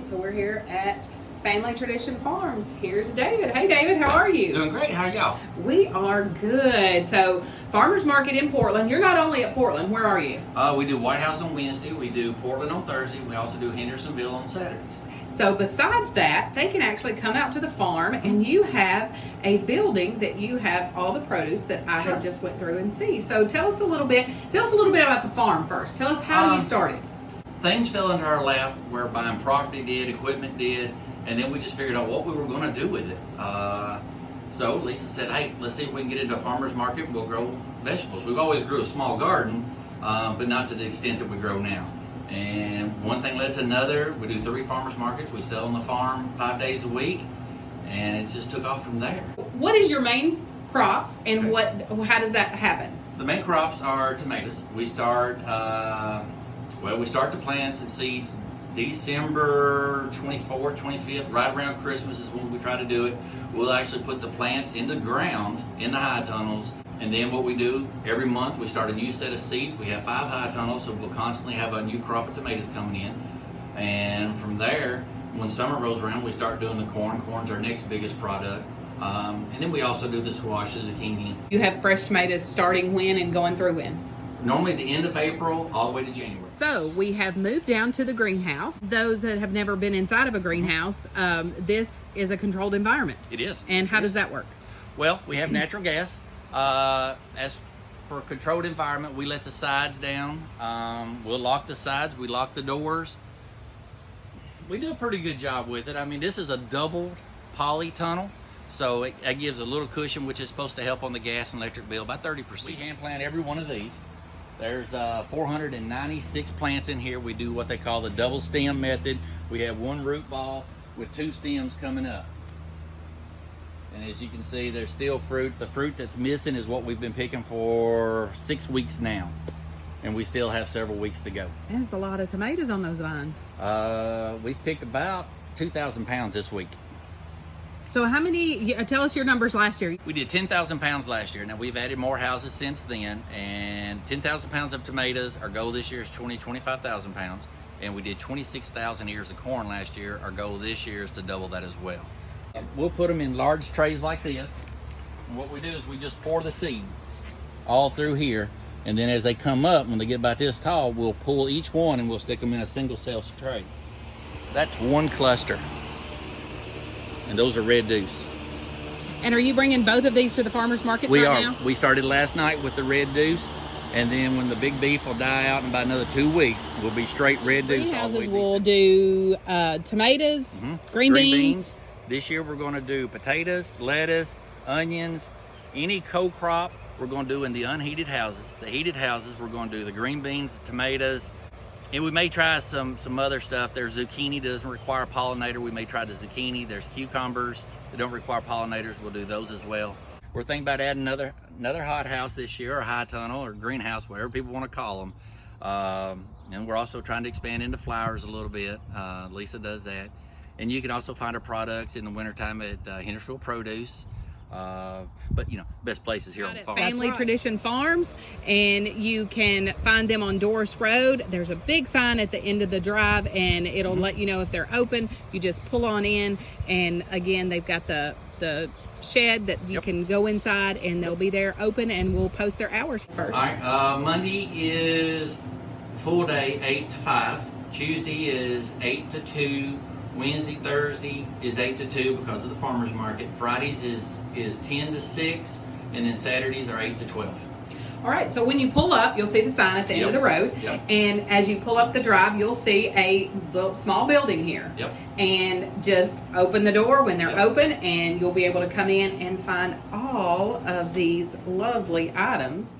right, so we're here at Family Tradition Farms. Here's David. Hey David, how are you? Doing great. How are y'all? We are good. So, Farmers Market in Portland. You're not only at Portland, where are you? We do White House on Wednesday. We do Portland on Thursday. We also do Hendersonville on Saturdays. So besides that, they can actually come out to the farm, and you have a building that you have all the produce that I Sure. had just went through and see. So tell us a little bit about the farm first. Tell us how you started. Things fell into our lap where buying property did, equipment did, and then we just figured out what we were going to do with it. So Lisa said, hey, let's see if we can get into a farmer's market and we'll grow vegetables. We've always grew a small garden, but not to the extent that we grow now. And one thing led to another. We do 3 farmers markets. We sell on the farm 5 days a week, and it just took off from there. What is your main crops, and how does that happen? The main crops are tomatoes. We start, we start the plants and seeds December 24th, 25th, right around Christmas is when we try to do it. We'll actually put the plants in the ground, in the high tunnels, and then what we do, every month we start a new set of seeds. We have 5 high tunnels, so we'll constantly have a new crop of tomatoes coming in. And from there, when summer rolls around, we start doing the corn. Corn's our next biggest product. And then we also do the squash, the zucchini. You have fresh tomatoes starting when and going through when? Normally the end of April all the way to January. So we have moved down to the greenhouse. Those that have never been inside of a greenhouse, this is a controlled environment. It is. And how does that work? Well, we have natural gas. As for a controlled environment, we let the sides down. We'll lock the sides. We lock the doors. We do a pretty good job with it. I mean, this is a double poly tunnel, so it gives a little cushion, which is supposed to help on the gas and electric bill by 30%. We hand plant every one of these. There's 496 plants in here. We do what they call the double stem method. We have 1 root ball with 2 stems coming up. And as you can see, there's still fruit. The fruit that's missing is what we've been picking for 6 weeks now. And we still have several weeks to go. There's a lot of tomatoes on those vines. We've picked about 2,000 pounds this week. So how many, tell us your numbers last year. We did 10,000 pounds last year. Now we've added more houses since then, and 10,000 pounds of tomatoes. Our goal this year is 25,000 pounds. And we did 26,000 ears of corn last year. Our goal this year is to double that as well. We'll put them in large trays like this. And what we do is we just pour the seed all through here. And then as they come up, when they get about this tall, we'll pull each one and we'll stick them in a single cell tray. That's 1 cluster. And those are Red Deuce. And are you bringing both of these to the farmers market now? We started last night with the Red Deuce. And then when the big beef will die out in about another 2 weeks, we'll be straight Red Deuce all the way. Greenhouses will do tomatoes, green beans. This year we're going to do potatoes, lettuce, onions, any co-crop we're going to do in the unheated houses. The heated houses, we're going to do the green beans, tomatoes, and we may try some other stuff. There's zucchini that doesn't require a pollinator. We may try the zucchini. There's cucumbers that don't require pollinators. We'll do those as well. We're thinking about adding another hot house this year, or high tunnel, or greenhouse, whatever people want to call them. And we're also trying to expand into flowers a little bit. Lisa does that. And you can also find our products in the wintertime at Hendersonville Produce. But best places here on the farm. Family Tradition Farms, and you can find them on Doris Road. There's a big sign at the end of the drive, and it'll let you know if they're open. You just pull on in, and again, they've got the shed that you can go inside, and they'll be there open, and we'll post their hours first. All right, Monday is full day, 8 to 5. Tuesday is 8 to 2. Wednesday, Thursday is 8 to 2 because of the farmer's market. Fridays is 10 to 6, and then Saturdays are 8 to 12. All right, so when you pull up, you'll see the sign at the end of the road. Yep. And as you pull up the drive, you'll see a little small building here. Yep. And just open the door when they're open, and you'll be able to come in and find all of these lovely items.